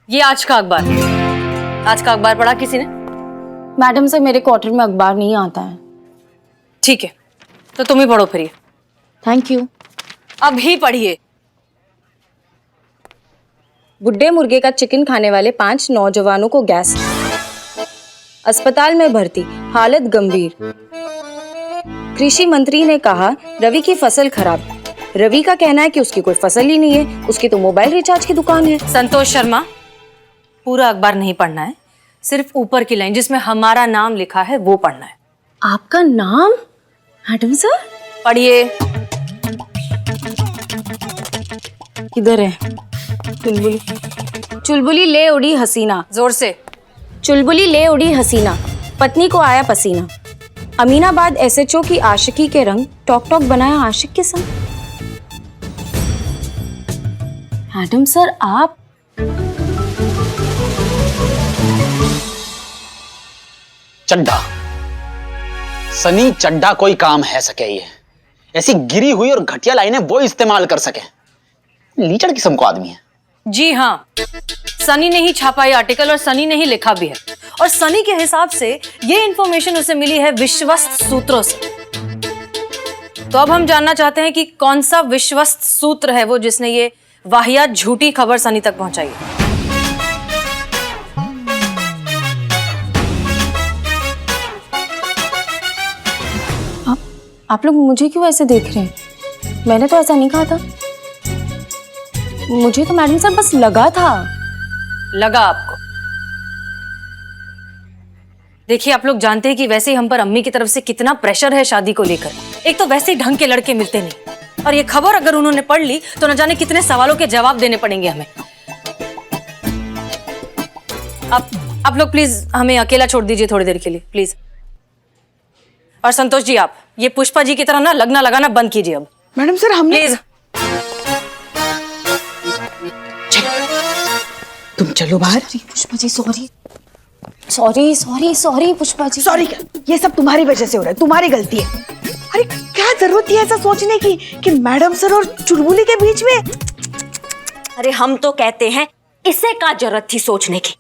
ये आज का अखबार, आज का अखबार पढ़ा किसी ने? मैडम से मेरे क्वार्टर में अखबार नहीं आता है। ठीक है, तो तुम ही पढ़ो फिर ये। Thank you. अभी पढ़िए। बुड्ढे मुर्गे का चिकन खाने वाले 5 नौजवानों को गैस, अस्पताल में भर्ती, हालत गंभीर। कृषि मंत्री ने कहा रवि की फसल खराब। रवि का कहना है कि उसकी कोई फसल ही नहीं है, उसकी तो मोबाइल रिचार्ज की दुकान है। संतोष शर्मा, पूरा अखबार नहीं पढ़ना है, सिर्फ ऊपर की लाइन जिसमें हमारा नाम लिखा है वो पढ़ना है। आपका नाम? मैडम सर पढ़िए। किधर है? चुलबुली चुलबुली ले उड़ी हसीना, जोर से। चुलबुली ले उड़ी हसीना, पत्नी को आया पसीना। अमीनाबाद एसएचओ की आशिकी के रंग, टॉक टॉक बनाया आशिक के संग। मैडम सर आप? चड्ढा, सनी चड्ढा कोई काम है सके ये, ऐसी गिरी हुई और घटिया लाइनें वो इस्तेमाल कर सके। लीचड़ किस्म को आदमी है। जी हाँ, सनी ने ही छापा ये आर्टिकल और सनी ने ही लिखा भी है। और सनी के हिसाब से ये इंफॉर्मेशन उसे मिली है विश्वस्त सूत्रों से। तो अब हम जानना चाहते हैं कि कौन सा विश्वस्त सूत्र है वो जिसने ये वाहियात झूठी खबर सनी तक पहुंचाई है। आप लोग मुझे क्यों ऐसे देख रहे हैं? मैंने तो ऐसा नहीं कहा था। मुझे तो मैडम साहब बस लगा था। लगा आपको? देखिए, आप लोग जानते हैं कि वैसे ही हम पर अम्मी की तरफ से कितना प्रेशर है शादी को लेकर। एक तो वैसे ही ढंग के लड़के मिलते नहीं, और ये खबर अगर उन्होंने पढ़ ली तो न जाने कितने सवालों के जवाब देने पड़ेंगे हमें। आप लोग प्लीज हमें अकेला छोड़ दीजिए थोड़ी देर के लिए, प्लीज। और संतोष जी, आप ये पुष्पा जी की तरह ना लगना लगाना बंद कीजिए अब। मैडम सर हमने प्लीज तुम चलो बाहर। Pushpa ji sorry sorry sorry sorry Pushpa ji. Sorry, ये सब तुम्हारी वजह से हो रहा है, तुम्हारी गलती है। अरे क्या जरूरत थी ऐसा सोचने की कि मैडम सर और चुलबुली के बीच में? अरे हम तो कहते हैं इसे क्या जरूरत थी सोचने की।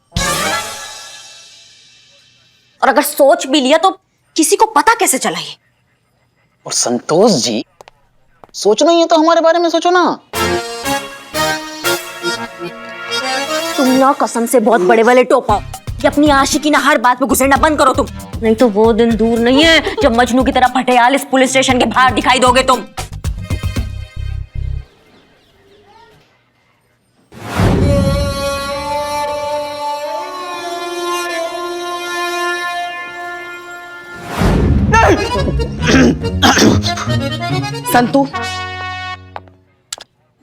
और अगर सोच भी लिया तो किसी को पता कैसे चला ये? और संतोष जी, सोचना ही है तो हमारे बारे में सोचो ना। तुम ना कसम से बहुत बड़े वाले टोपा, कि अपनी आशिकी ना हर बात में घुसना बंद करो तुम, नहीं तो वो दिन दूर नहीं है जब मजनू की तरह फटेयाल इस पुलिस स्टेशन के बाहर दिखाई दोगे तुम। संतू,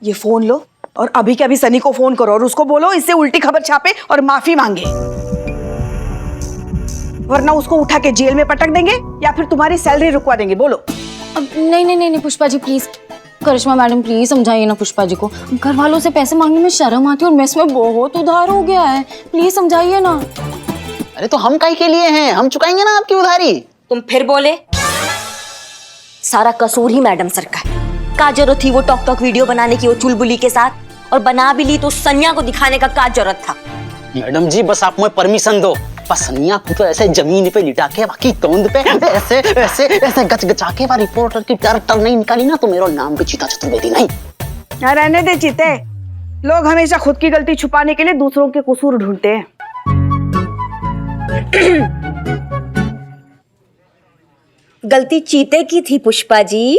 ये फोन लो और अभी के अभी सनी को फोन करो और उसको बोलो इससे उल्टी खबर छापे और माफी मांगे, वरना उसको उठा के जेल में पटक देंगे या फिर तुम्हारी सैलरी रुकवा देंगे। बोलो। अब नहीं Pushpa ji please, Karishma madam please समझाइए ना पुष्पा जी को। घर वालों से पैसे मांगने में शर्म आती है और मेस में बहुत उधार हो गया है, प्लीज समझाइए ना। अरे तो हम काहे के लिए हैं, हम चुकाएंगे ना आपकी उधारी। तुम फिर बोले? सारा कसूर ही मैडम सर का है। क्या जरूरत थी वो टॉक टॉक वीडियो बनाने की वो चुलबुली के साथ? और बना भी ली तो सनिया को दिखाने का क्या जरूरत था? मैडम जी बस आप मुझे परमिशन दो। बस सनिया को तो ऐसे जमीन पे लिटा के बाकी तोंद पे ऐसे ऐसे ऐसे गचगचा के रिपोर्टर की कैरेक्टर नहीं निकाली ना तो मेरा नाम भी चीता चतुर्वेदी नहीं। रहने दे चीते, लोग हमेशा खुद की गलती छुपाने के लिए दूसरों के कसूर ढूंढते हैं। गलती चीते की थी पुष्पा जी।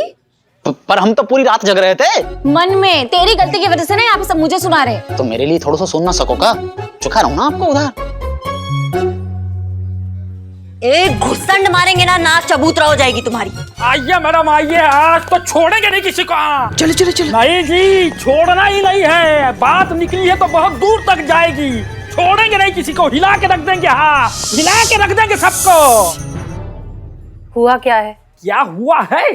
पर हम तो पूरी रात जग रहे थे। मन में तेरी गलती की वजह से ना यहाँ पे सब मुझे सुना रहे। तो मेरे लिए थोड़ा सा सुन ना सकोगा? चुका रहूं ना आपको उधार। एक घुसंड मारेंगे ना नाक चबूतरा हो जाएगी तुम्हारी। आइए मैडम आइए, आज तो छोड़ेंगे नहीं किसी को। चलो चलो चलो। नहीं जी, छोड़ना ही नहीं है। बात निकली है तो बहुत दूर तक जाएगी। छोड़ेंगे नहीं किसी को, हिला के रख देंगे। हाँ, हिला के रख देंगे सबको। हुआ क्या है? क्या हुआ है?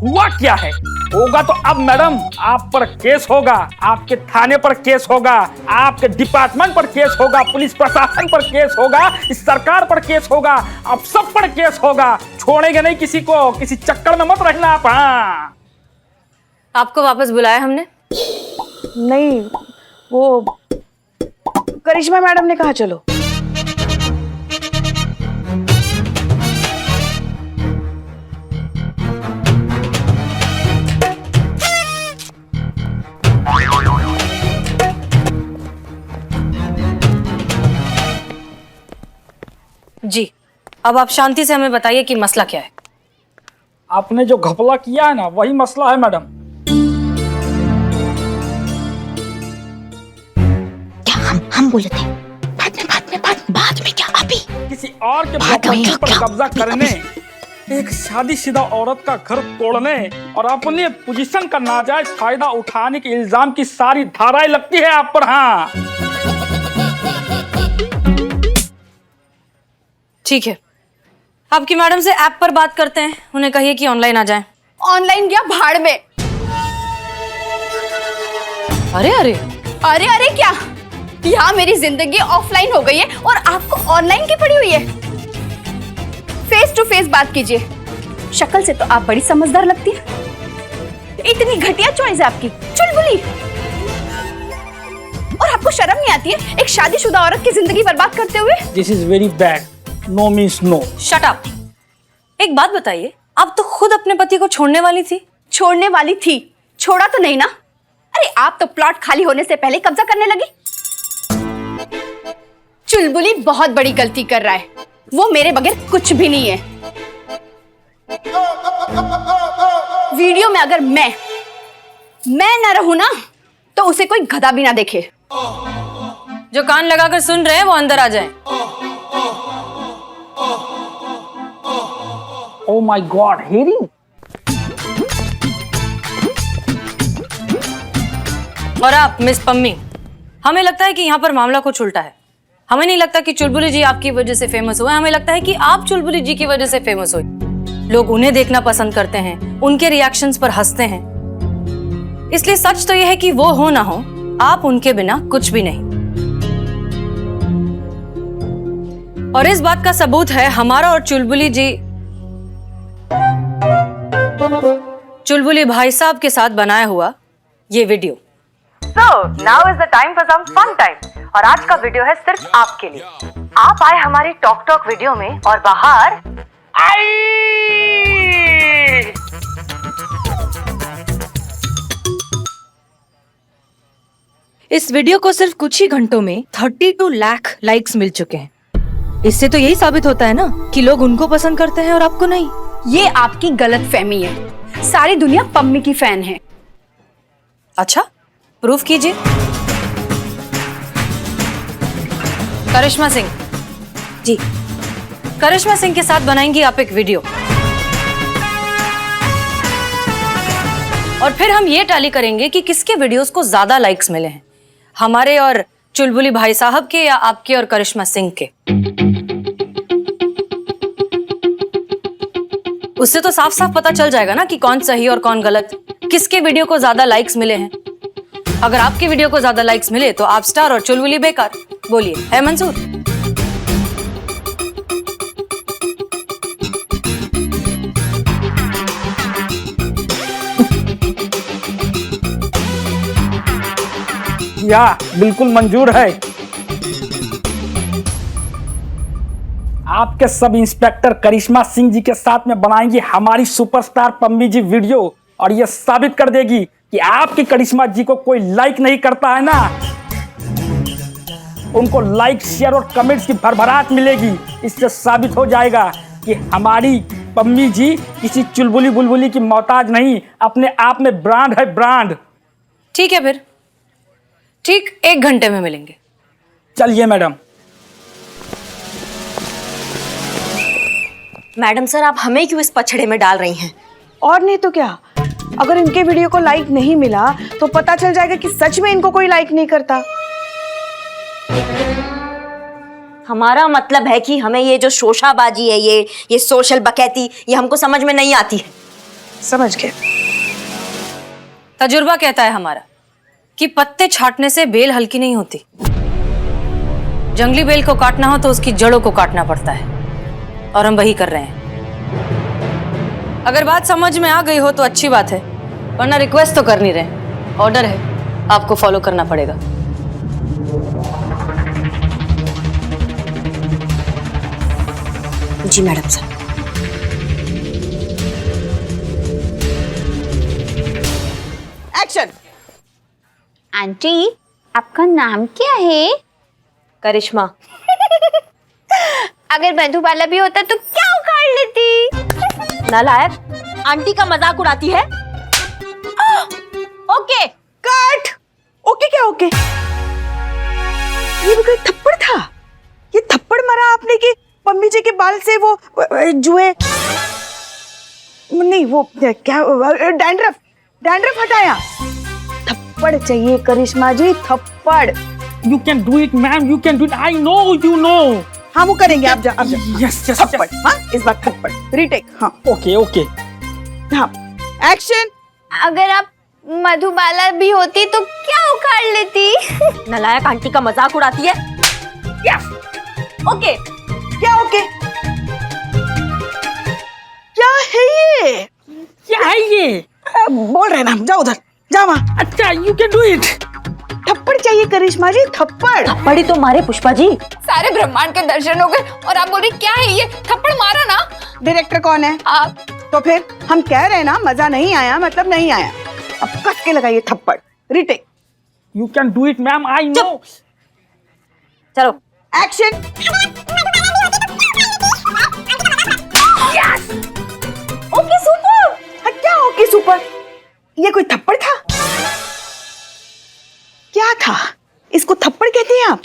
हुआ क्या है? होगा तो अब मैडम आप पर केस होगा, आपके थाने पर केस होगा, आपके डिपार्टमेंट पर केस होगा, पुलिस प्रशासन पर केस होगा, इस सरकार पर केस होगा, अब सब पर केस होगा। छोड़ेंगे नहीं किसी को, किसी चक्कर में मत रहना आप। हाँ, आपको वापस बुलाया हमने? नहीं, वो करिश्मा मैडम ने कहा चलो। जी, अब आप शांति से हमें बताइए कि मसला क्या है। आपने जो घपला किया है ना, वही मसला है मैडम। क्या हम बोले थे? बाद में क्या अभी? किसी और के प्रॉपर्टी पर कब्जा करने, एक शादीशुदा औरत का घर तोड़ने और अपने पोजीशन का नाजायज फायदा उठाने के इल्जाम की सारी धाराएं लगती है आप पर। हाँ, ठीक है, आपकी मैडम से ऐप पर बात करते हैं, उन्हें कहिए कि ऑनलाइन आ जाएं। ऑनलाइन गया भाड़ में। अरे अरे अरे अरे क्या, यहाँ मेरी जिंदगी ऑफलाइन हो गई है और आपको ऑनलाइन की पड़ी हुई है। फेस टू फेस बात कीजिए। शक्ल से तो आप बड़ी समझदार लगती है। इतनी घटिया चॉइस है आपकी, चुलबुली। और आपको शर्म नहीं आती है एक शादीशुदा औरत की जिंदगी बर्बाद करते हुए? This is very bad. No means no. Shut up. एक बात बताइए, आप तो खुद अपने पति को छोड़ने वाली थी। छोड़ने वाली थी, छोड़ा तो नहीं ना। अरे आप तो प्लॉट खाली होने से पहले कब्जा करने लगी। चुलबुली बहुत बड़ी गलती कर रहा है, वो मेरे बगैर कुछ भी नहीं है। वीडियो में अगर मैं ना रहूं ना, तो उसे कोई गधा भी ना देखे। जो कान लगाकर सुन रहे हैं वो अंदर आ जाएं। Oh my God, hearing. और आप मिस पम्मी, हमें लगता है कि यहाँ पर मामला कुछ उल्टा है। हमें नहीं लगता कि चुलबुली जी आपकी वजह से फेमस हुए, हमें लगता है कि आप चुलबुली जी की वजह से फेमस हुई। लोग उन्हें देखना पसंद करते हैं, उनके रिएक्शंस पर हंसते हैं। इसलिए सच तो यह है कि वो हो ना हो, आप उनके बिना कुछ भी नहीं। और इस बात का सबूत है हमारा और चुलबुली भाई साहब के साथ बनाया हुआ ये video. So now is the time for some fun time। और आज का वीडियो है सिर्फ आपके लिए। आप आए हमारी टॉक टॉक वीडियो में और बाहर इस वीडियो को सिर्फ कुछ ही घंटों में 32 लाख लाइक्स मिल चुके हैं। इससे तो यही साबित होता है ना कि लोग उनको पसंद करते हैं और आपको नहीं। ये आपकी गलतफहमी है। सारी दुनिया पम्मी की फैन है। अच्छा, प्रूफ कीजिए। करिश्मा सिंह जी, करिश्मा सिंह के साथ बनाएंगी आप एक वीडियो और फिर हम ये टैली करेंगे कि किसके वीडियोस को ज्यादा लाइक्स मिले हैं, हमारे और चुलबुली भाई साहब के या आपके और करिश्मा सिंह के। उससे तो साफ साफ पता चल जाएगा ना कि कौन सही और कौन गलत, किसके वीडियो को ज्यादा लाइक्स मिले हैं। अगर आपके वीडियो को ज्यादा लाइक्स मिले तो आप स्टार और चुलबुली बेकार। बोलिए, है मंजूर? या बिल्कुल मंजूर है। आपके सब इंस्पेक्टर करिश्मा सिंह जी के साथ में बनाएंगी हमारी सुपरस्टार पम्मी जी वीडियो और ये साबित कर देगी कि आपकी करिश्मा जी को कोई लाइक नहीं करता है ना, उनको लाइक शेयर और कमेंट्स की भरभराट मिलेगी। इससे साबित हो जाएगा कि हमारी पम्मी जी किसी चुलबुली बुलबुली की मोहताज नहीं, अपने आप में ब्रांड है, ब्रांड। ठीक है, फिर ठीक 1 घंटे में मिलेंगे। चलिए मैडम। मैडम सर, आप हमें क्यों इस पछड़े में डाल रही हैं? और नहीं तो क्या, अगर इनके वीडियो को लाइक नहीं मिला तो पता चल जाएगा कि सच में इनको कोई लाइक नहीं करता। हमारा मतलब है कि हमें ये जो शोशाबाजी है, ये सोशल बकैती, ये हमको समझ में नहीं आती है। समझ गए। तजुर्बा कहता है हमारा कि पत्ते छाटने से बेल हल्की नहीं होती। जंगली बेल को काटना हो तो उसकी जड़ों को काटना पड़ता है, और हम वही कर रहे हैं। अगर बात समझ में आ गई हो तो अच्छी बात है, वरना रिक्वेस्ट तो कर नहीं रहे, ऑर्डर है, आपको फॉलो करना पड़ेगा। जी मैडम सर। एक्शन। आंटी, आपका नाम क्या है? करिश्मा। अगर मधुबाला भी होता तो क्या उखाड़ लेती? नालायक, आंटी का मजाक उड़ाती है। ओके। कट। ओके क्या ओके? ये भी कोई थप्पड़ था? ये थप्पड़ मारा आपने कि पम्मी जी के बाल से वो जुए नहीं वो क्या डैंड्रफ हटाया? थप्पड़ चाहिए करिश्मा जी, थप्पड़। You can do it, ma'am. You can do it. I know, you know. हाँ वो करेंगे, आप जा Yes, yes, थप्पड़। yes. हाँ इस बार थप्पड़। रीटेक। हाँ Okay, okay. हाँ एक्शन। अगर आप मधुबाला भी होती तो क्या उखाड़ लेती? नालायक, आंटी का मजाक उड़ाती है। Yes. ओके। क्या ओके? क्या है ये? क्या है ये? बोल रहे ना, जाओ उधर, जाओ वहाँ। अच्छा, you can do it. थप्पड़ चाहिए करिश्मा जी, थप्पड़। बड़ी तो मारे पुष्पा जी। सारे ब्रह्मांड के दर्शन हो गए और आप बोल रही क्या है ये? थप्पड़ मारा ना डायरेक्टर कौन है? आप। तो फिर हम कह रहे हैं ना, मजा नहीं आया मतलब नहीं आया। अब कस के लगाइए थप्पड़। Retake. You can do it, ma'am. I know. चलो। एक्शन। Okay super. हाँ, क्या ओके सुपर? ये कोई थप्पड़ था? क्या था? इसको थप्पड़ कहते हैं आप?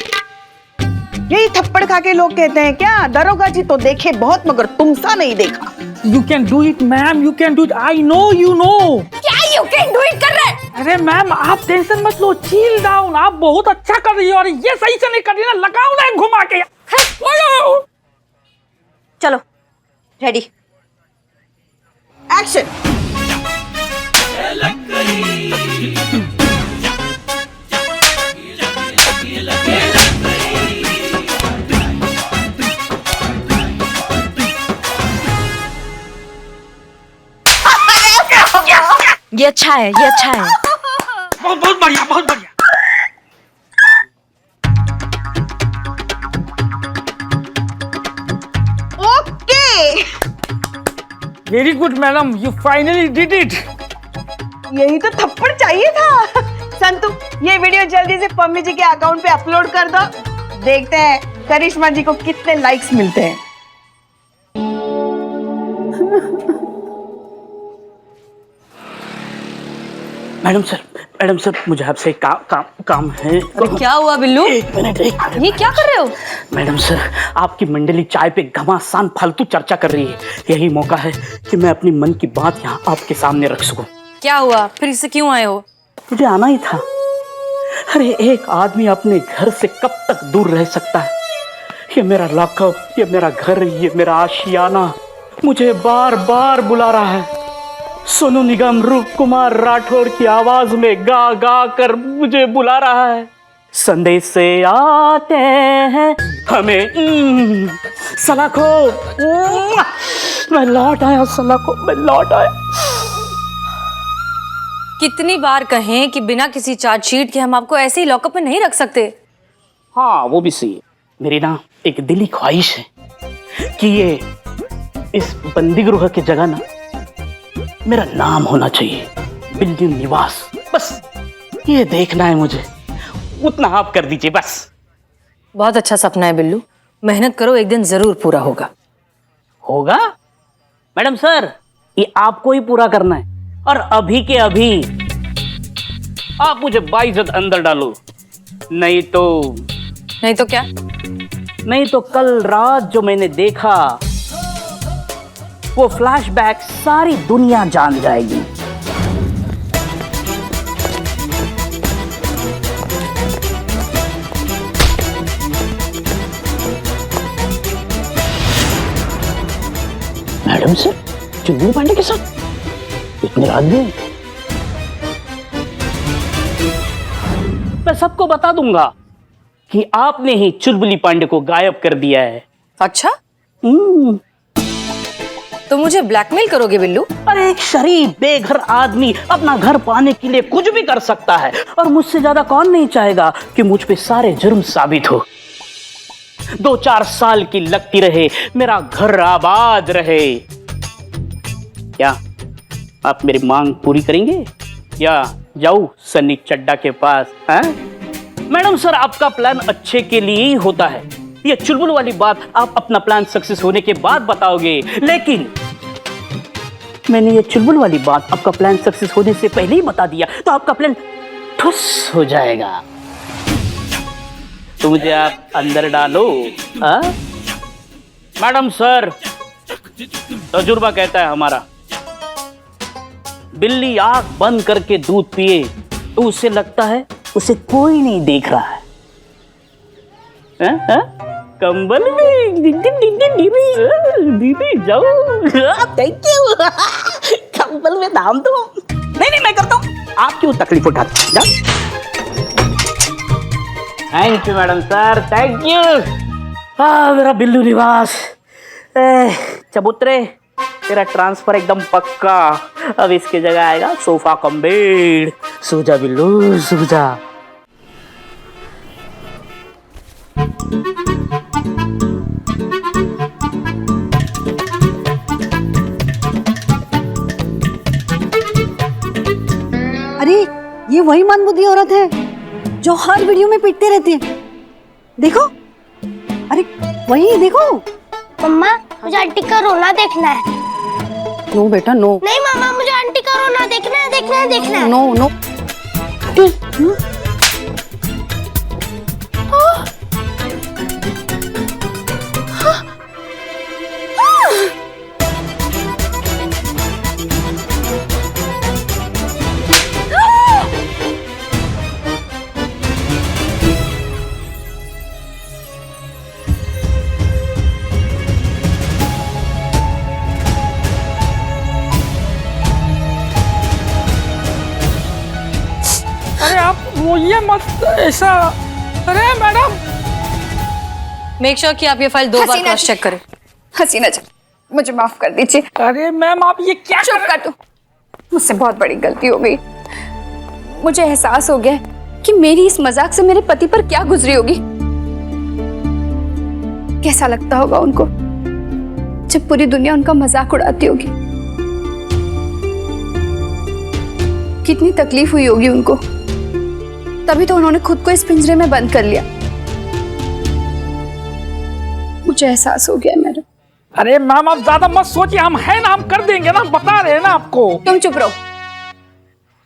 यही थप्पड़ खा के लोग कहते हैं क्या? दरोगा जी तो देखे बहुत मगर तुमसा नहीं देखा। You can do it, ma'am. You can do it. I know, you know. क्या यू कैन डू इट कर रहे हैं? अरे मैम, आप टेंशन मत लो, चिल डाउन। आप बहुत अच्छा कर रही हो और ये सही से नहीं कर रही ना, लगाओ ना घुमा के। लगाओ। चलो रेडी। एक्शन। ये अच्छा है, ये अच्छा है। बहुत बहुत बढ़िया, बहुत बढ़िया। Okay. Very good madam, you finally did it. यही तो थप्पड़ चाहिए था। संतु, ये वीडियो जल्दी से पम्मी जी के अकाउंट पे अपलोड कर दो। देखते हैं करिश्मा जी को कितने लाइक्स मिलते हैं। मैडम सर, मुझे आपसे काम है। अरे क्या हुआ बिल्लू? एक मिनट। ये क्या कर रहे हो? मैडम सर, आपकी मंडली चाय पे घमासान फालतू चर्चा कर रही है। यही मौका है कि मैं अपनी मन की बात यहाँ आपके सामने रख सकूं। क्या हुआ? फिर इससे क्यों आए हो? मुझे आना ही था। अरे एक आदमी अपने घर से कब तक दूर रह सकता है? ये मेरा लॉकअप, ये मेरा घर, ये मेरा आशियाना मुझे बार बार बुला रहा है। सोनू निगम रूप कुमार राठौड़ की आवाज में गा गा कर मुझे बुला रहा है। संदेश से आते हैं हमें सलाखो। मैं लौट आया सलाखो, मैं लौट आया। कितनी बार कहें कि बिना किसी चार्जशीट के हम आपको ऐसे ही लॉकअप में नहीं रख सकते। हाँ वो भी सही है। मेरी ना एक दिली ख्वाहिश है कि ये इस बंदी गृह की जगह ना मेरा नाम होना चाहिए, बिल्डिंग निवास। बस ये देखना है मुझे, उतना आप कर दीजिए बस। बहुत अच्छा सपना है बिल्लू, मेहनत करो, एक दिन जरूर पूरा होगा। होगा? मैडम सर, ये आपको ही पूरा करना है और अभी के अभी। आप मुझे बाइज्जत अंदर डालो, नहीं तो क्या? नहीं तो कल रात जो मैंने देखा वो फ्लैशबैक सारी दुनिया जान जाएगी। मैडम सर, चुलबुली पांडे के साथ इतनी रात गई? मैं सबको बता दूंगा कि आपने ही चुलबुली पांडे को गायब कर दिया है। अच्छा, तो मुझे ब्लैकमेल करोगे बिल्लू? अरे एक शरीफ बेघर आदमी अपना घर पाने के लिए कुछ भी कर सकता है और मुझसे ज्यादा कौन नहीं चाहेगा कि मुझ पे सारे जुर्म साबित हो। 2-4 साल की लगती रहे, मेरा घर आबाद रहे। क्या आप मेरी मांग पूरी करेंगे या जाऊं सन्नी चड्डा के पास? हैं? मैडम सर, आपका प्लान अच्छे के लिए ही होता है। ये चुलबुल वाली बात आप अपना प्लान सक्सेस होने के बाद बताओगे, लेकिन मैंने ये चुलबुल वाली बात आपका प्लान सक्सेस होने से पहले ही बता दिया तो आपका प्लान ठुस हो जाएगा। तो मुझे आप अंदर डालो। मैडम सर, तजुर्बा कहता है हमारा, बिल्ली आंख बंद करके दूध पिए तो उसे लगता है उसे कोई नहीं देख रहा है। कंबल में दीदी जाओ, थैंक यू। कंबल में दाम दो। नहीं मैं करता हूँ, आप क्यों तकलीफ उठाते? Thank you madam sir, thank you. मेरा बिल्लू निवास। चबूतरे, तेरा ट्रांसफर एकदम पक्का। अब इसकी जगह आएगा सोफा कम बेड। सो जा बिल्लू, सो जा। अरे ये वही मंदबुद्धि औरत है जो हर वीडियो में पीटते रहती है। देखो, अरे वही देखो। मम्मा, मुझे आंटी का रोना देखना है। नो बेटा नो। नहीं मम्मा, मुझे आंटी का रोना देखना है, देखना है, देखना है। No no. अरे आप रोइए मत ऐसा। अरे मैडम, मेक श्योर कि आप ये फाइल 2 बार हसीना क्रॉस जी। चेक करें। हसीना जी, मुझे माफ कर दीजिए। अरे मैम आप ये क्या चुप कर दो, मुझसे बहुत बड़ी गलती हो गई। मुझे एहसास हो गया कि मेरी इस मजाक से मेरे पति पर क्या गुजरी होगी। कैसा लगता होगा उनको जब पूरी दुनिया उनका मजाक उड़ाती होगी। कितनी तकलीफ हुई होगी उनको, तभी तो उन्होंने खुद को इस पिंजरे में बंद कर लिया। मुझे एहसास हो गया मैडम। अरे मैम आप ज्यादा मत सोचिए, हम हैं ना, हम कर देंगे ना, बता रहे हैं ना आपको। तुम चुप रहो।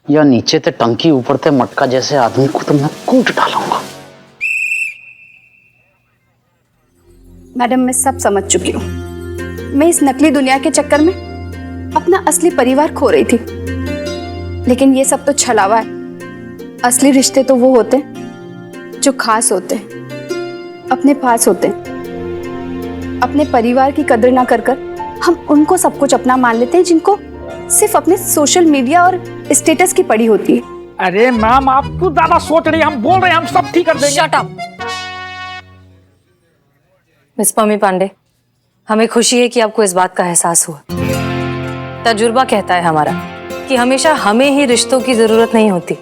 या नीचे ते टंकी ऊपर ते मटका जैसे आदमी को तो मैं कूट डालूंगा। मैडम मैं सब समझ चुकी हूँ। मैं इस नकली दुनिया के चक्कर में अपना असली परिवार खो रही थी, लेकिन ये सब तो छलावा है। असली रिश्ते तो वो होते हैं जो खास होते हैं, अपने पास होते हैं। अपने परिवार की कदर ना कर हम उनको सब कुछ अपना मान लेते हैं जिनको सिर्फ अपने सोशल मीडिया और स्टेटस की पड़ी होती है। अरे मैम आप क्यों ज्यादा सोच रही हैं, हम बोल रहे हैं, हम सब ठीक कर देंगे। Shut up. Miss Pammi Pandey, हमें खुशी है कि आपको इस बात का एहसास हुआ। तजुर्बा कहता है हमारा कि हमेशा हमें ही रिश्तों की जरूरत नहीं होती,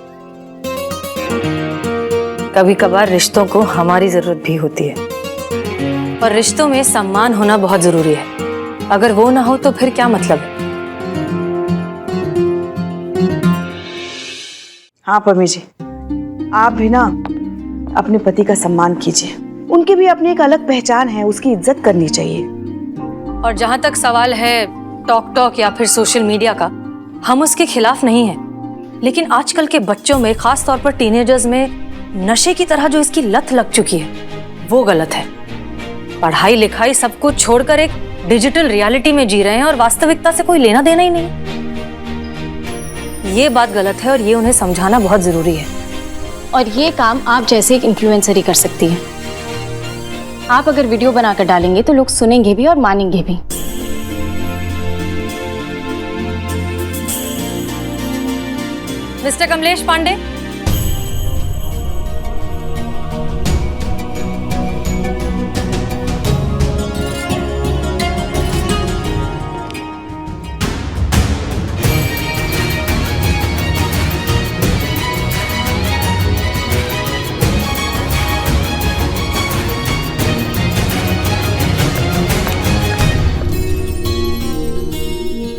कभी कभार रिश्तों को हमारी जरूरत भी होती है। और रिश्तों में सम्मान होना बहुत जरूरी है। अगर वो ना हो तो फिर क्या मतलब है। हाँ पम्मी जी, आप भी ना अपने पति का सम्मान कीजिए। उनकी भी अपनी एक अलग पहचान है, उसकी इज्जत करनी चाहिए। और जहां तक सवाल है टॉक या फिर सोशल मीडिया का, हम उसके खिलाफ नहीं हैं, लेकिन आजकल के बच्चों में, खास तौर पर टीनेजर्स में नशे की तरह जो इसकी लत लग चुकी है वो गलत है। पढ़ाई लिखाई सब कुछ छोड़कर एक डिजिटल रियलिटी में जी रहे हैं और वास्तविकता से कोई लेना देना ही नहीं। ये बात गलत है और ये उन्हें समझाना बहुत जरूरी है। और ये काम आप जैसे एक इन्फ्लुएंसर ही कर सकती है। आप अगर वीडियो बनाकर डालेंगे तो लोग सुनेंगे भी और मानेंगे भी। मिस्टर कमलेश पांडे,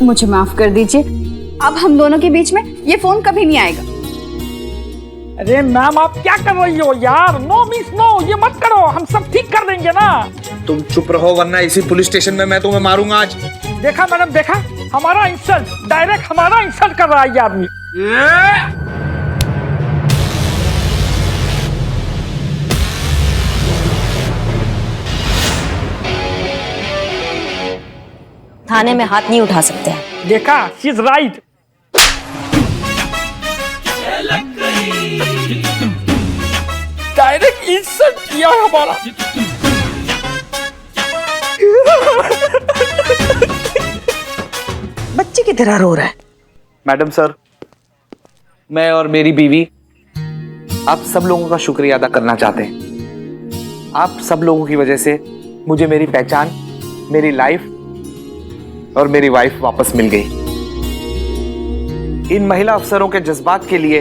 मुझे माफ कर दीजिए, अब हम दोनों के बीच में ये फोन कभी नहीं आएगा। अरे मैम आप क्या कर रही हो यार? नो मिस नो, ये मत करो, हम सब ठीक कर देंगे ना। तुम चुप रहो वरना इसी पुलिस स्टेशन में मैं तुम्हें मारूंगा आज। देखा मैडम, देखा, हमारा इंसल्ट, डायरेक्ट हमारा इंसल्ट कर रहा है ये आदमी। थाने में हाथ नहीं उठा सकते हैं। देखा, she is right. Direct insult किया है हमारा। बच्चे की तरह रो रहा है। मैडम सर, मैं और मेरी बीवी आप सब लोगों का शुक्रिया अदा करना चाहते हैं। आप सब लोगों की वजह से मुझे मेरी पहचान, मेरी लाइफ और मेरी वाइफ वापस मिल गई। इन महिला अफसरों के जज्बात के लिए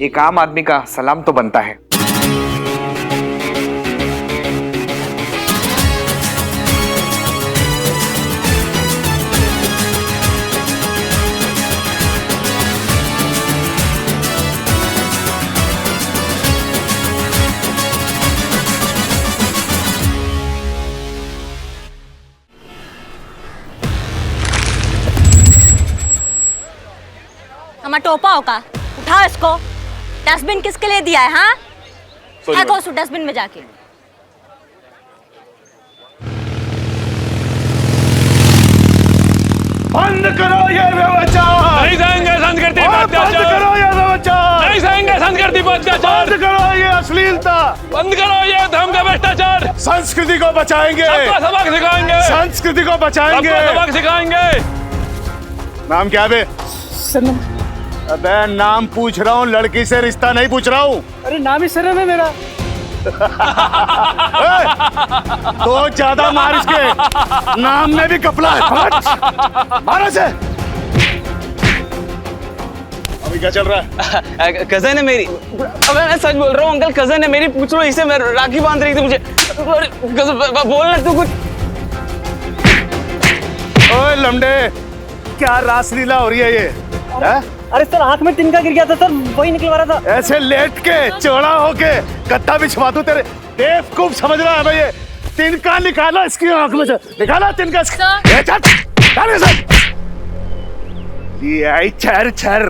एक आम आदमी का सलाम तो बनता है। हमारा टोपा होगा, उठाओ इसको। डस्टबिन किसके लिए दिया है? हाँ, फेंको उसको डस्टबिन में जाके। बंद करो ये व्यभिचार! नहीं सहेंगे संस्कृति पर अत्याचार! बंद करो ये व्यभिचार! नहीं सहेंगे संस्कृति पर अत्याचार! बंद करो ये अश्लीलता! बंद करो ये धर्म का भ्रष्टाचार! संस्कृति को बचाएंगे! सबको सबक सिखाएंगे! संस्कृति को बचाएंगे! सबको सबक सिखाएंगे! नाम क्या है बे? अबे नाम पूछ रहा हूँ, लड़की से रिश्ता नहीं पूछ रहा हूँ। अरे नाम ही सरम है मेरा। तो ज्यादा मार इसके, नाम में भी कपला है। मारो से। अभी क्या चल रहा है? कजन है मेरी। अबे मैं सच बोल रहा हूँ अंकल, कजन है मेरी, पूछ लो इसे। मैं राखी बांध रही थी मुझे। बोलना तू कुछ। ओए लमडे, क्या रासलीला हो रही है ये? अरे सर, आंख में तिनका गिर गया था सर, वही निकलवा रहा था। ऐसे लेट के चौड़ा होके गत्ता बिछवा दूं तेरे। बेवकूफ समझ रहा है भाई? ये तिनका निकाला इसकी आंख में से, निकाला तिनका ये आई छर छर।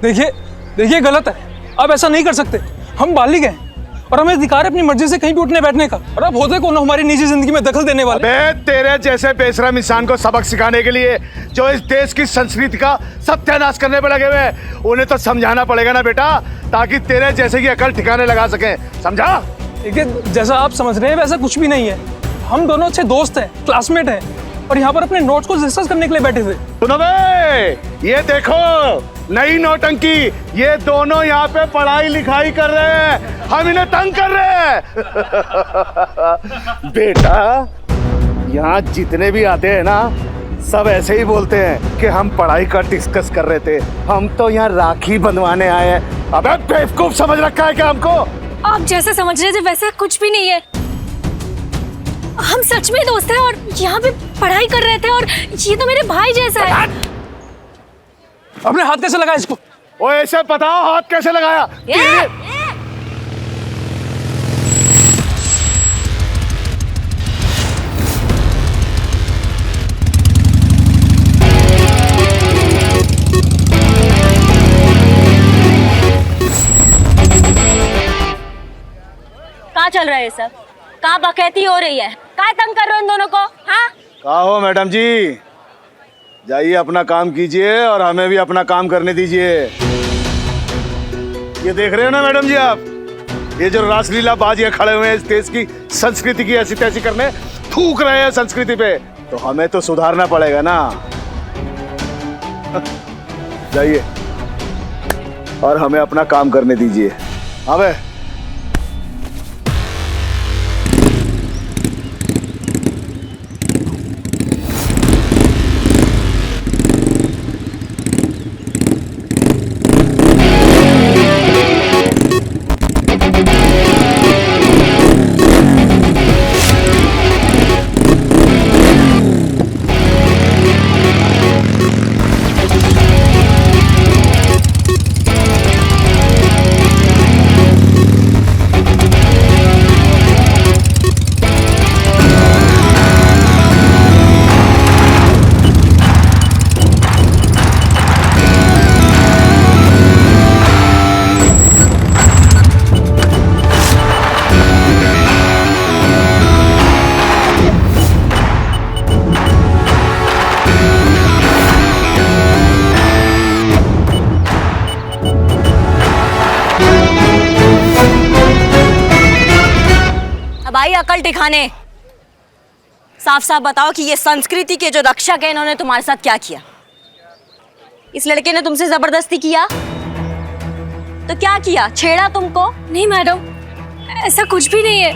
देखिए देखिए, गलत है, आप ऐसा नहीं कर सकते। हम बालिग हैं और हमें अधिकार है अपनी मर्जी से कहीं भी उठने बैठने का, और अब होते कौन हमारी निजी जिंदगी में दखल देने वाले? अबे तेरे जैसे बेशरम इंसान को सबक सिखाने के लिए जो इस देश की संस्कृति का सत्यानाश करने पे लगे हुए, उन्हें तो समझाना पड़ेगा ना बेटा, ताकि तेरे जैसे की अकल ठिकाने लगा सके। समझा? देखिए, जैसा आप समझ रहे हैं वैसा कुछ भी नहीं है। हम दोनों अच्छे दोस्त हैं, क्लासमेट हैं, और यहाँ पर अपने नोट्स को डिस्कस करने के लिए बैठे थे। सुनो बे, ये देखो नई नौटंकी, ये दोनों यहाँ पे पढ़ाई लिखाई कर रहे हैं, हम इन्हें तंग कर रहे हैं। बेटा, यहाँ जितने भी आते हैं ना, सब ऐसे ही बोलते हैं कि हम पढ़ाई का डिस्कस कर रहे थे, हम तो यहाँ राखी बंधवाने आए हैं। अबे बेवकूफ समझ रखा है क्या हमको? आप जैसे समझ रहे थे वैसा कुछ भी नहीं है। हम सच में दोस्त हैं और यहाँ पे पढ़ाई कर रहे थे, और ये तो मेरे भाई जैसा है। अपने हाथ कैसे लगाया इसको? ओ ऐसे बताओ, हाथ कैसे लगाया? कहाँ चल रहा है सब? कहाँ बकैती हो रही है? कहाँ तंग कर रहे हो इन दोनों को? हाँ, कहा हो मैडम जी, जाइए अपना काम कीजिए और हमें भी अपना काम करने दीजिए। ये देख रहे हो ना मैडम जी आप, ये जो रासलीला बाज ये खड़े हुए हैं इस देश की संस्कृति की ऐसी तैसी करने, थूक रहे हैं संस्कृति पे, तो हमें तो सुधारना पड़ेगा ना। जाइए और हमें अपना काम करने दीजिए। अबे भाई अकल ठिकाने, साफ साफ बताओ कि ये संस्कृति के जो रक्षक है इन्होंने तुम्हारे साथ क्या किया? इस लड़के ने तुमसे जबरदस्ती किया तो क्या किया? छेड़ा तुमको? नहीं मैडम, ऐसा कुछ भी नहीं है।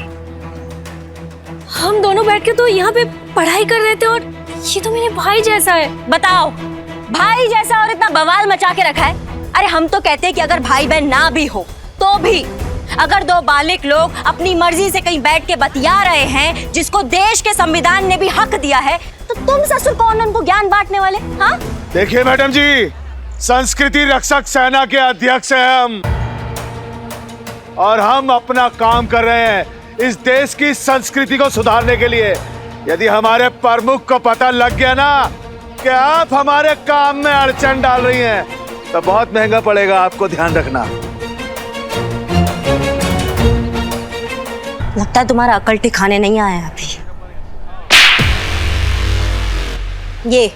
हम दोनों बैठ के तो यहाँ पे पढ़ाई कर रहे थे और ये तो मेरे भाई जैसा है। बताओ, भाई जैसा और इतना बवाल मचा के रखा है? अरे हम तो कहते हैं कि अगर भाई बहन ना भी हो तो भी अगर दो बालिग लोग अपनी मर्जी से कहीं बैठ के बतिया रहे हैं जिसको देश के संविधान ने भी हक दिया है, तो तुम ससुर कौन उनको ज्ञान बांटने वाले? हाँ देखिए मैडम जी, संस्कृति रक्षक सेना के अध्यक्ष हैं हम, और हम अपना काम कर रहे हैं इस देश की संस्कृति को सुधारने के लिए। यदि हमारे प्रमुख को पता लग गया ना कि आप हमारे काम में अड़चन डाल रही हैं, तो बहुत महंगा पड़ेगा, आपको ध्यान रखना। लगता है तुम्हारा अकल ठिकाने नहीं आया अभी। ये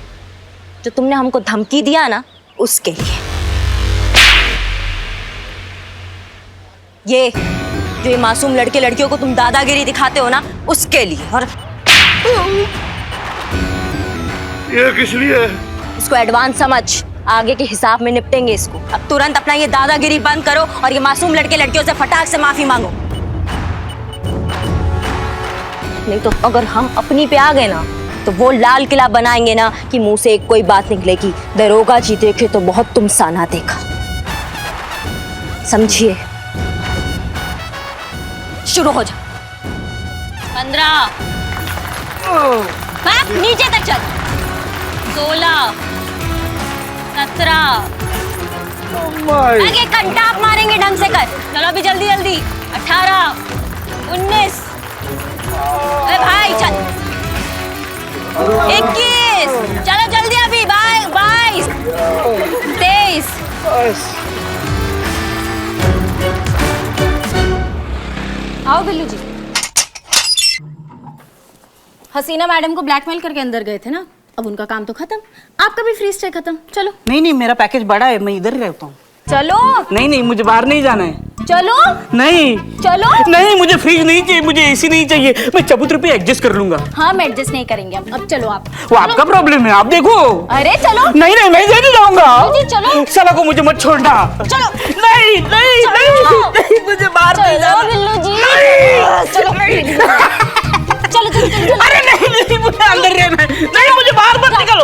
जो तुमने हमको धमकी दिया ना, उसके लिए। ये जो ये मासूम लड़के लड़कियों को तुम दादागिरी दिखाते हो ना, उसके लिए। और ये किस लिए? इसको एडवांस समझ, आगे के हिसाब में निपटेंगे इसको। अब तुरंत अपना ये दादागिरी बंद करो और ये मासूम लड़के लड़कियों से फटाक से माफी मांगो, नहीं तो अगर हम अपनी पे आ गए ना तो वो लाल किला बनाएंगे ना कि मुंह से एक कोई बात निकलेगी, दरोगा जी देखे तो बहुत तुम साना देखा। समझिए? शुरू हो जा। 15 बाप नीचे तक चल। 16 17 आगे कंटाप मारेंगे ढंग से कर। चलो अभी जल्दी जल्दी। 18 19 अरे भाई चल। 21 चलो जल्दी अभी। 22 23 आओ बिल्लू जी। हसीना मैडम को ब्लैकमेल करके अंदर गए थे ना, अब उनका काम तो खत्म, आपका भी फ्री स्टे खत्म। चलो। नहीं नहीं, मेरा पैकेज बड़ा है, मैं इधर ही रहता हूँ। चलो। नहीं नहीं, मुझे बाहर नहीं जाना है। चलो। नहीं चलो। नहीं, मुझे फ्रिज नहीं चाहिए, मुझे एसी नहीं चाहिए, मैं चबूतरे पे एडजस्ट कर लूंगा। हाँ, मैं एडजस्ट नहीं करेंगे अब चलो आप। वो आपका प्रॉब्लम है, आप देखो। अरे चलो। नहीं नहीं, मैं नहीं जाऊंगा। चलो। साला को मुझे मत छोड़ना। चलो। नहीं नहीं नहीं, मुझे बाहर नहीं जाना। बिल्लू जी। चलो चलो चलो। अरे नहीं नहीं, मुझे अंदर रहना है। नहीं, मुझे बाहर मत निकालो।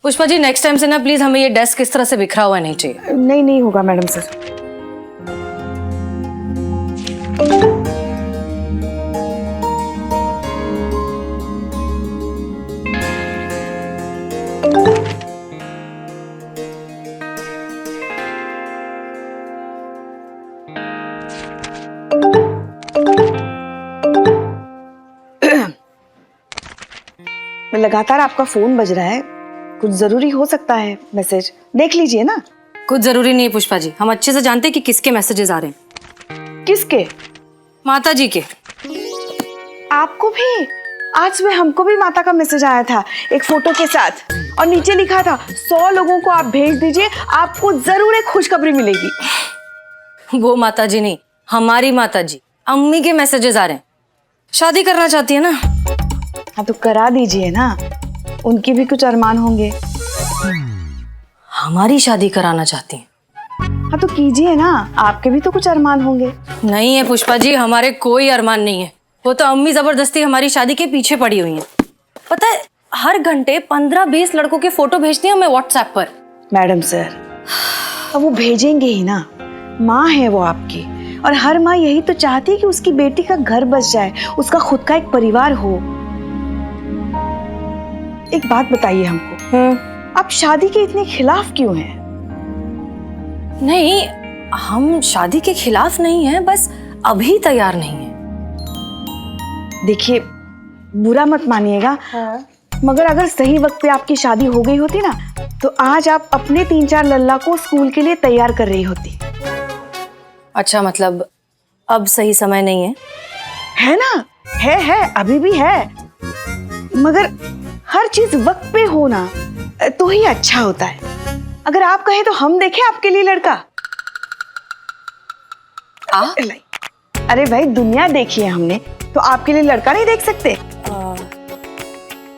पुष्पा जी, नेक्स्ट टाइम से ना प्लीज हमें ये डेस्क इस तरह से बिखरा हुआ नहीं चाहिए। नहीं नहीं होगा मैडम सर। लगातार आपका फोन बज रहा है, कुछ जरूरी हो सकता है। मैसेज देख लीजिए ना। कुछ जरूरी नहीं है पुष्पा जी, हम अच्छे से जानते हैं कि किसके मैसेजेस आ रहे हैं। किसके? माता जी के। आपको भी? आज सुबह हमको भी माता का मैसेज आया था एक फोटो के साथ, और नीचे लिखा था 100 लोगों को आप भेज दीजिए, आपको जरूर एक खुशखबरी मिलेगी। वो माता जी नहीं, हमारी माता जी, अम्मी के मैसेजेस आ रहे हैं। शादी करना चाहती है ना। हाँ तो करा दीजिए ना, उनके भी कुछ अरमान होंगे। हमारी शादी कराना चाहती हैं। हाँ तो कीजिए ना, आपके भी तो कुछ अरमान होंगे। नहीं है पुष्पा जी, हमारे कोई अरमान नहीं है। वो तो अम्मी जबरदस्ती हमारी शादी के पीछे पड़ी हुई हैं। पता है, हर घंटे 15-20 लड़कों के फोटो भेजती हूँ मैं व्हाट्सएप पर। मैडम सर, अब वो भेजेंगे ही ना, माँ है वो आपकी, और हर माँ यही तो चाहती है कि उसकी बेटी का घर बस जाए, उसका खुद का एक परिवार हो। एक बात बताइए हमको, आप शादी के इतने खिलाफ क्यों हैं? नहीं, हम शादी के खिलाफ नहीं हैं, बस अभी तैयार नहीं हैं। देखिए, बुरा मत मानिएगा, मगर अगर सही वक्त पे आपकी शादी हो गई होती ना, तो आज आप अपने 3-4 लल्ला को स्कूल के लिए तैयार कर रही होती। अच्छा, मतलब अब सही समय नहीं है? है ना, है अभी भी है, मगर हर चीज वक्त पे होना तो ही अच्छा होता है। अगर आप कहें तो हम देखें आपके लिए लड़का। अरे भाई, दुनिया देखी है हमने, तो आपके लिए लड़का नहीं देख सकते?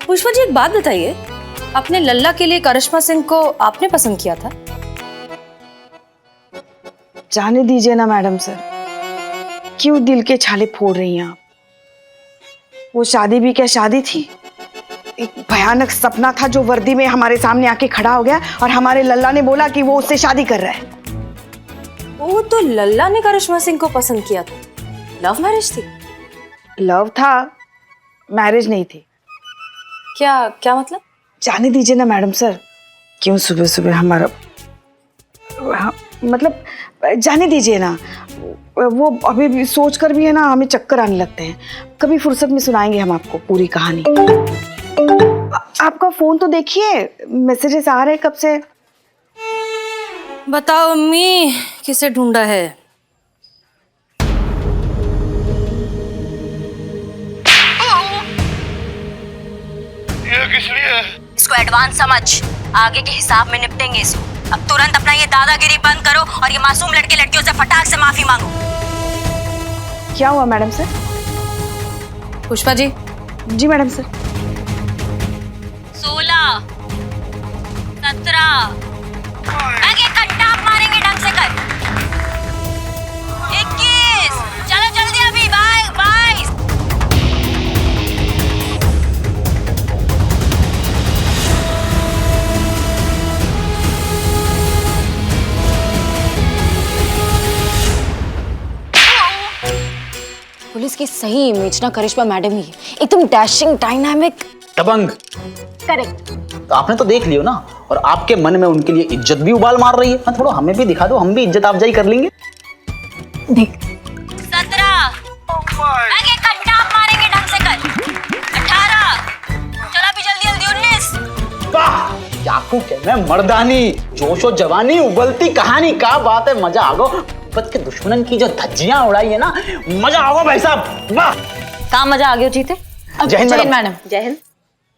पुष्पा जी एक बात बताइए, अपने लल्ला के लिए करिश्मा सिंह को आपने पसंद किया था? जाने दीजिए ना मैडम सर, क्यों दिल के छाले फोड़ रही हैं आप? वो शादी भी क्या शादी थी, एक भयानक सपना था जो वर्दी में हमारे सामने आके खड़ा हो गया और हमारे लल्ला ने बोला कि वो उससे शादी कर रहा है। वो तो लल्ला ने करिश्मा सिंह को पसंद किया था, लव मैरिज थी। लव था, मैरिज नहीं थी। क्या मतलब? जाने दीजिए ना मैडम सर, क्यों सुबह सुबह हमारा मतलब जाने दीजिए ना। वो अभी भी सोच कर भी है ना, हमें चक्कर आने लगते हैं। कभी फुर्सत में सुनाएंगे हम आपको पूरी कहानी। आपका फोन तो देखिए, मैसेजेस आ रहे हैं कब से। बताओ अम्मी, किसे ढूंढा है? ये किस लिए? इसको एडवांस समझ, आगे के हिसाब में निपटेंगे इसको। अब तुरंत अपना ये दादागिरी बंद करो और ये मासूम लड़के लड़कियों से फटाक से माफी मांगो। क्या हुआ मैडम सर? पुष्पा जी। जी मैडम सर। 16, 17, आगे घंटा आप मारेंगे ढंग से कर। 21, चलो जल्दी अभी। 22। पुलिस की सही इमेज ना करिश्मा मैडम ही है, एकदम डैशिंग, डायनामिक, दबंग। करेक्ट। तो आपने तो देख लियो ना, और आपके मन में उनके लिए इज्जत भी उबाल मार रही है। हाँ, थोड़ा हमें भी दिखा दो, हम भी इज्जत अफजाई कर लेंगे। देख 17, आगे घंटा आप मारेंगे ढंग से कर। 18, चलो अभी जल्दी जल्दी। 19। वाह, क्या कुछ है मर्दानी, जोशो जवानी, उबलती कहानी। क्या बात है, मजा आ गो। पत के दुश्मनन की जो धज्जियां उड़ाई है ना, मजा आ गो भाई साहब। वाह, कहाँ मजा आ गया जीते? जय हिंद मैडम। जय हिंद।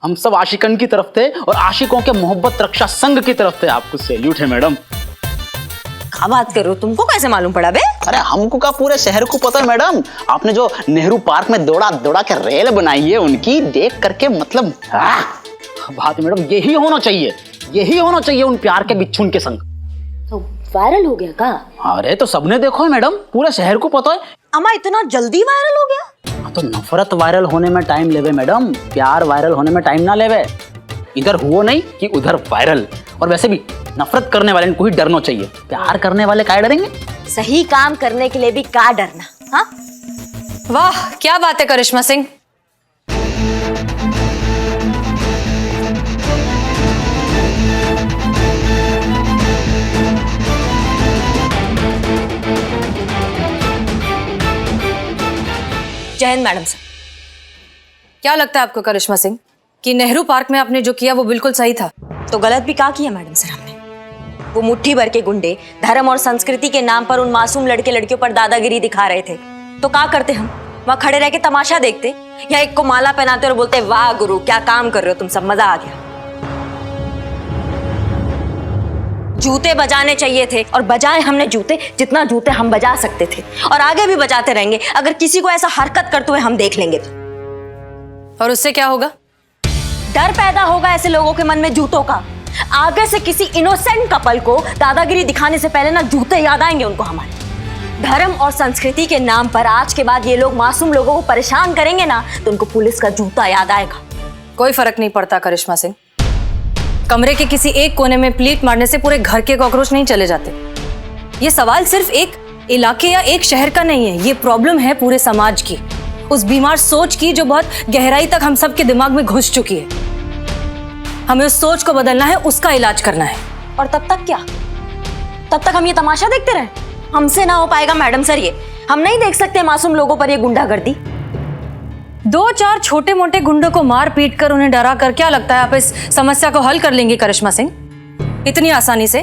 हम सब आशिकन की तरफ थे और आशिकों के मोहब्बत रक्षा संघ की तरफ थे। आपको सैल्यूट है मैडम। क्या बात कर रहे हो, तुमको कैसे मालूम पड़ा बे? अरे हमको का पूरे शहर को पता है मैडम। आपने जो नेहरू पार्क में दौड़ा दौड़ा के रेल बनाई है, उनकी देख करके मतलब बात मैडम, यही होना चाहिए, यही होना चाहिए उन प्यार के बिच्छुन के संग। तो वायरल हो गया का? अरे तो सबने देखो है मैडम, पूरे शहर को पता है। अम्मा इतना जल्दी वायरल हो गया? तो नफरत वायरल होने में टाइम लेवे मैडम, प्यार वायरल होने में टाइम ना लेवे। इधर हुआ नहीं कि उधर वायरल। और वैसे भी नफरत करने वाले को ही डरना चाहिए, प्यार करने वाले काहे डरेंगे? सही काम करने के लिए भी का डरना। हाँ, वाह क्या बात है करिश्मा सिंह। जय हिंद मैडम सर। क्या लगता है आपको करिश्मा सिंह कि नेहरू पार्क में आपने जो किया वो बिल्कुल सही था? तो गलत भी क्या किया मैडम सर हमने? वो मुट्ठी भर के गुंडे धर्म और संस्कृति के नाम पर उन मासूम लड़के लड़कियों पर दादागिरी दिखा रहे थे, तो क्या करते हम? वहां खड़े रह के तमाशा देखते या एक को माला पहनाते और बोलते वाह गुरु क्या काम कर रहे हो तुम सब, मजा आ गया। जूते बजाने चाहिए थे और बजाए हमने जूते, जितना जूते हम बजा सकते थे, और आगे भी बजाते रहेंगे। अगर किसी को ऐसा हरकत करते हुए हम देख लेंगे और उससे क्या होगा? डर पैदा होगा ऐसे लोगों के मन में जूतों का। आगे से किसी इनोसेंट कपल को दादागिरी दिखाने से पहले ना जूते याद आएंगे उनको हमारे। धर्म और संस्कृति के नाम पर आज के बाद ये लोग मासूम लोगों को परेशान करेंगे ना, तो उनको पुलिस का जूता याद आएगा। कोई फर्क नहीं पड़ता करिश्मा सिंह, कमरे के किसी एक कोने में प्लीट मारने से पूरे घर के कॉकरोच नहीं चले जाते। ये सवाल सिर्फ एक इलाके या एक शहर का नहीं है, ये प्रॉब्लम है पूरे समाज की, उस बीमार सोच की जो बहुत गहराई तक हम सब के दिमाग में घुस चुकी है। हमें उस सोच को बदलना है, उसका इलाज करना है। और तब तक क्या? तब तक हम ये तमाशा देखते रहें? हमसे ना हो पाएगा मैडम सर ये। हम नहीं देख सकते मासूम लोगों पर ये गुंडागर्दी। 2-4 छोटे मोटे गुंडों को मार पीट कर उन्हें डरा कर क्या लगता है आप इस समस्या को हल कर लेंगे करिश्मा सिंह इतनी आसानी से?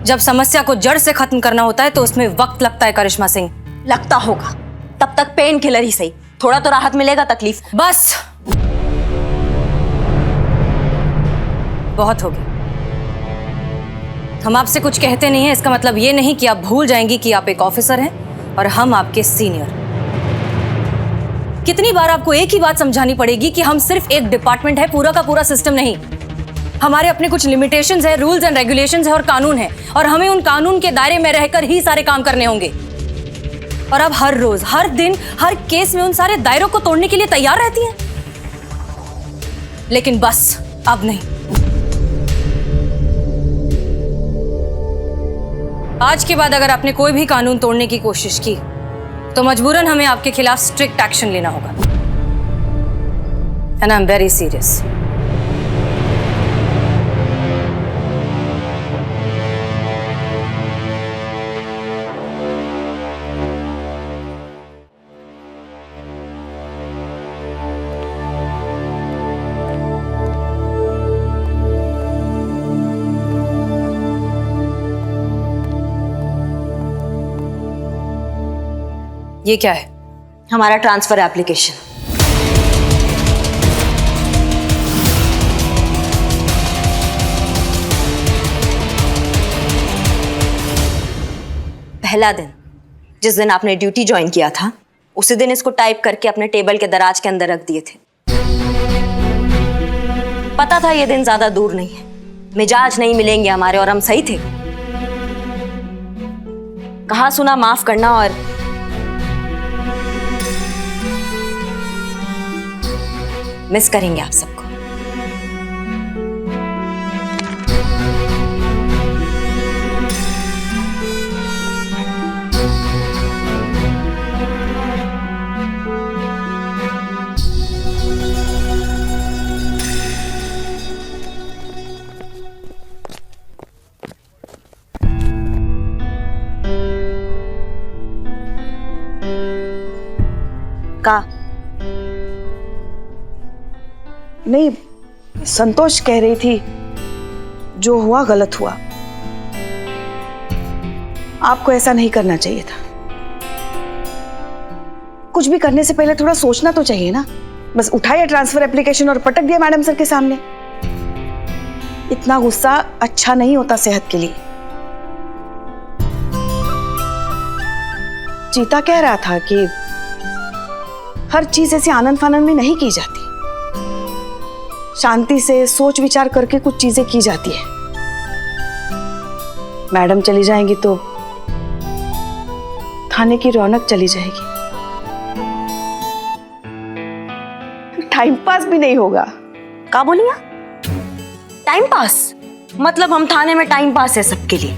जब समस्या को जड़ से खत्म करना होता है तो उसमें वक्त लगता है करिश्मा सिंह। लगता होगा, तब तक पेन किलर ही सही, थोड़ा तो राहत मिलेगा तकलीफ। बस बहुत हो गया। हम आपसे कुछ कहते नहीं हैं, इसका मतलब ये नहीं कि आप भूल जाएंगी कि आप एक ऑफिसर हैं और हम आपके सीनियर। कितनी बार आपको एक ही बात समझानी पड़ेगी कि हम सिर्फ एक डिपार्टमेंट है, पूरा का पूरा सिस्टम नहीं। हमारे अपने कुछ लिमिटेशंस है, रूल्स एंड रेगुलेशंस है और कानून है, और हमें उन कानून के दायरे में रहकर ही सारे काम करने होंगे। और अब हर रोज, हर दिन, हर केस में उन सारे दायरों को तोड़ने के लिए तैयार रहती हैं। लेकिन बस अब नहीं। आज के बाद अगर आपने कोई भी कानून तोड़ने की कोशिश की तो मजबूरन हमें आपके खिलाफ स्ट्रिक्ट एक्शन लेना होगा। And I am very serious. ये क्या है? हमारा ट्रांसफर एप्लीकेशन। पहला दिन, जिस दिन आपने ड्यूटी ज्वाइन किया था, उसी दिन इसको टाइप करके अपने टेबल के दराज के अंदर रख दिए थे। पता था ये दिन ज्यादा दूर नहीं है, मिजाज नहीं मिलेंगे हमारे, और हम सही थे। कहा सुना माफ करना और मिस करेंगे आप सबको। का नहीं, संतोष कह रही थी जो हुआ गलत हुआ। आपको ऐसा नहीं करना चाहिए था। कुछ भी करने से पहले थोड़ा सोचना तो चाहिए ना। बस उठाया ट्रांसफर एप्लीकेशन और पटक दिया मैडम सर के सामने। इतना गुस्सा अच्छा नहीं होता सेहत के लिए। चीता कह रहा था कि हर चीज ऐसे आनंद फानंद में नहीं की जाती, शांति से सोच विचार करके कुछ चीजें की जाती है। मैडम चली जाएंगी तो थाने की रौनक चली जाएगी, टाइम पास भी नहीं होगा। क्या बोलिए? Time pass? मतलब हम थाने में टाइम पास है सबके लिए?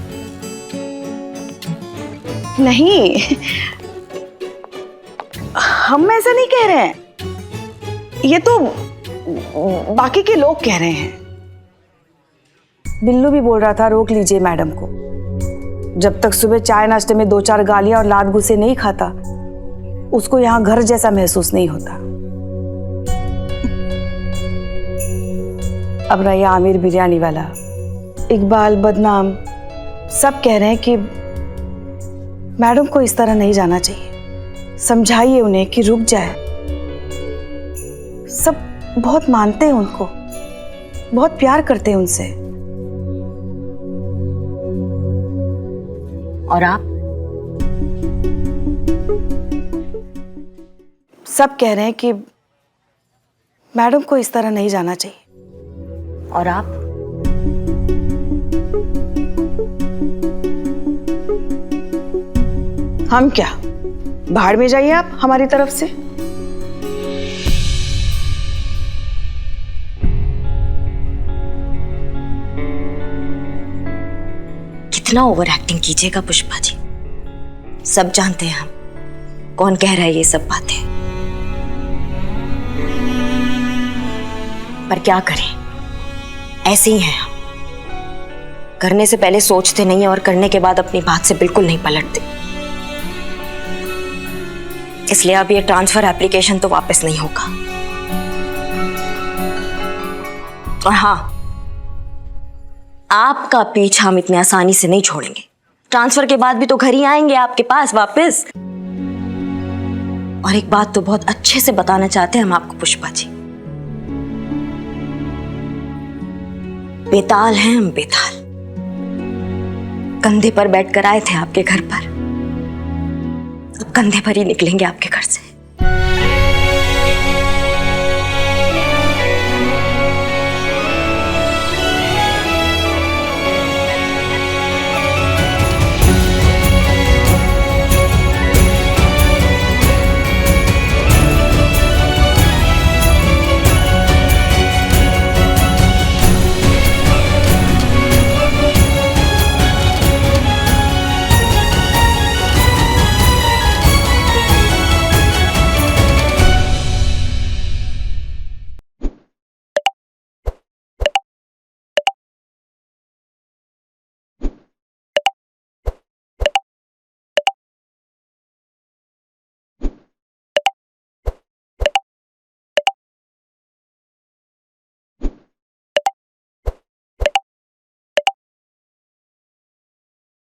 नहीं, हम ऐसा नहीं कह रहे हैं, ये तो बाकी के लोग कह रहे हैं। बिल्लू भी बोल रहा था रोक लीजिए मैडम को। जब तक सुबह चाय नाश्ते में 2-4 गालियां और लात गुस्से नहीं खाता, उसको यहां घर जैसा महसूस नहीं होता। अब रहा आमिर बिरयानी वाला, इकबाल बदनाम, सब कह रहे हैं कि मैडम को इस तरह नहीं जाना चाहिए। समझाइए उन्हें कि रुक जाए। सब बहुत मानते हैं उनको, बहुत प्यार करते हैं उनसे। और आप? सब कह रहे हैं कि मैडम को इस तरह नहीं जाना चाहिए। और आप? हम क्या, बाहर में जाइए आप हमारी तरफ से। कितना ओवर एक्टिंग कीजिएगा पुष्पा जी, सब जानते हैं हम कौन कह रहा है ये सब बातें। पर क्या करें, ऐसे ही हैं हम। करने से पहले सोचते नहीं है और करने के बाद अपनी बात से बिल्कुल नहीं पलटते। इसलिए अब ये ट्रांसफर एप्लीकेशन तो वापस नहीं होगा। और हाँ, आपका पीछा हम इतनी आसानी से नहीं छोड़ेंगे। ट्रांसफर के बाद भी तो घर ही आएंगे आपके पास वापस। और एक बात तो बहुत अच्छे से बताना चाहते हैं हम आपको पुष्पा जी, बेताल हैं हम, बेताल। कंधे पर बैठकर आए थे आपके घर पर, अब कंधे पर ही निकलेंगे आपके घर से।